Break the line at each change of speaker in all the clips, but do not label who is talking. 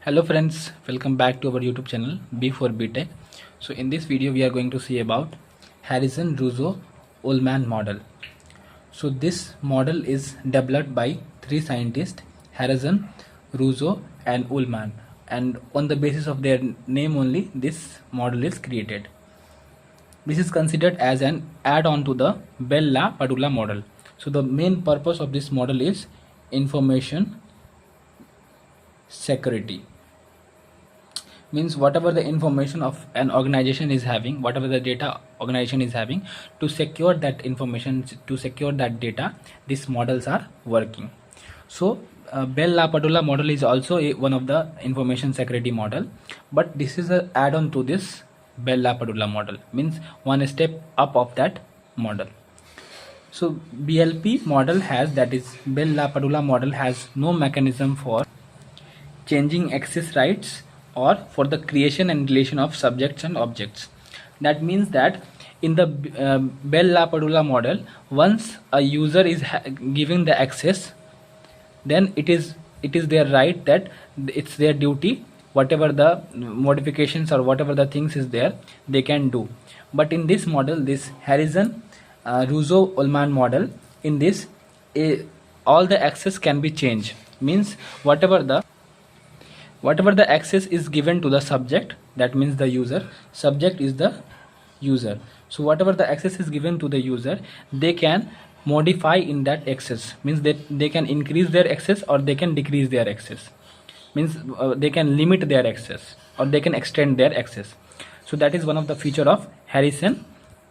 Hello friends, welcome back to our YouTube channel B4BTech. So in this video we are going to see about Harrison Ruzzo Ullman model. So this model is developed by three scientists, Harrison, Ruzzo and Ullman, and on the basis of their name only this model is created. This is considered as an add-on to the Bell-LaPadula model. So the main purpose of this model is information security. Means whatever the information of an organization is having, whatever the data organization is having, to secure that information, to secure that data, these models are working. So Bell-LaPadula model is also one of the information security model, but this is an add-on to this Bell-LaPadula model, means one step up of that model. So BLP model has, that is Bell-LaPadula model has no mechanism for changing access rights or for the creation and deletion of subjects and objects. That means that in the Bell-LaPadula model, once a user is giving the access, then it is their right, that it's their duty, whatever the modifications or whatever the things is there, they can do. But in this model, this Harrison Ruzzo Ullman model, in this all the access can be changed. Means whatever the access is given to the subject, that means the user, subject is the user. So whatever the access is given to the user, they can modify in that access. Means they can increase their access or they can decrease their access. Means they can limit their access or they can extend their access. So that is one of the feature of Harrison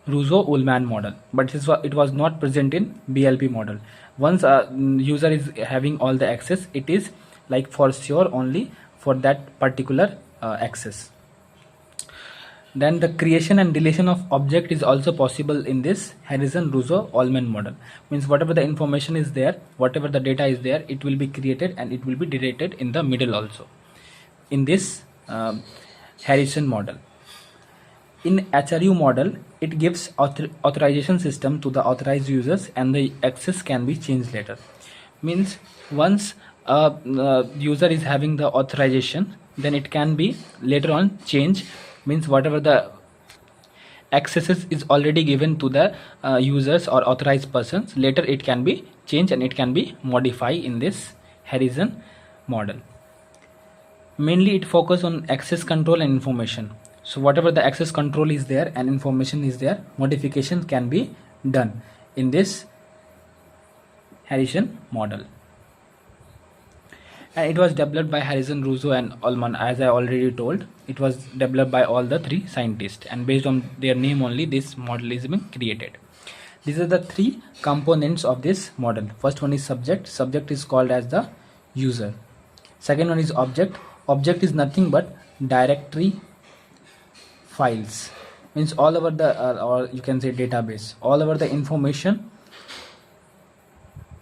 Ruzzo Ullman model, but it was not present in BLP model. Once a user is having all the access, it is like for sure only for that particular access. Then the creation and deletion of object is also possible in this Harrison Ruzzo Ullman model. Means whatever the information is there, whatever the data is there, it will be created and it will be deleted in the middle also in this Harrison model. In HRU model, it gives authorization system to the authorized users and the access can be changed later. Means once user is having the authorization, then it can be later on change. Means whatever the accesses is already given to the users or authorized persons, later it can be changed and it can be modified in this Harrison model. Mainly it focus on access control and information. So whatever the access control is there and information is there, modification can be done in this Harrison model. And it was developed by Harrison, Ruzzo and Ullman. As I already told, it was developed by all the three scientists, and based on their name only this model is being created. These are the three components of this model. First one is subject. Subject is called as the user. Second one is object. Object is nothing but directory files. Means all over the or you can say database, all over the information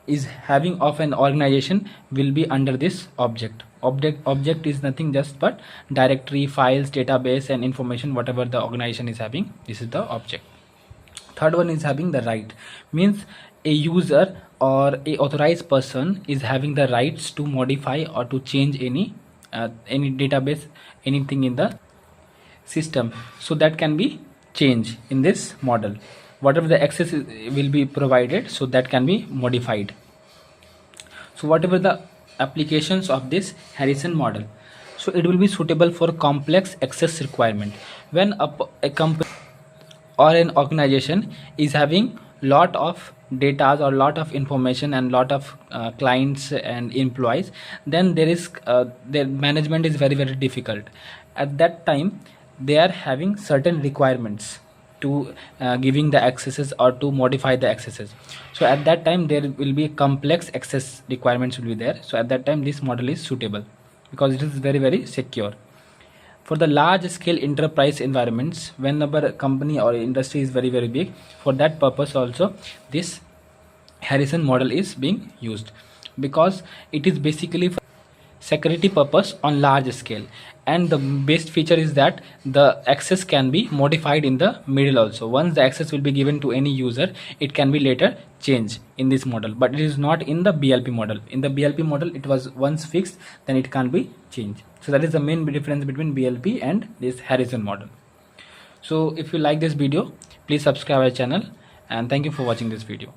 is having of an organization will be under this object. Object is nothing just but directory, files, database and information, whatever the organization is having, this is the object. Third one is having the right. Means a user or a authorized person is having the rights to modify or to change any database, anything in the system. So that can be changed in this model. Whatever the access will be provided, so that can be modified. So whatever the applications of this Harrison model, so it will be suitable for complex access requirement. When a company or an organization is having lot of data or lot of information and lot of clients and employees, then there is their management is very difficult. At that time they are having certain requirements to giving the accesses or to modify the accesses. So at that time there will be complex access requirements will be there. So at that time this model is suitable because it is very secure. For the large scale enterprise environments, whenever a company or industry is very big, for that purpose also this Harrison model is being used, because it is basically for security purpose on large scale, and the best feature is that the access can be modified in the middle also. Once the access will be given to any user, it can be later changed in this model, but it is not in the BLP model. In the BLP model, it was once fixed, then it can't be changed. So that is the main difference between BLP and this Harrison model. So if you like this video, please subscribe our channel, and thank you for watching this video.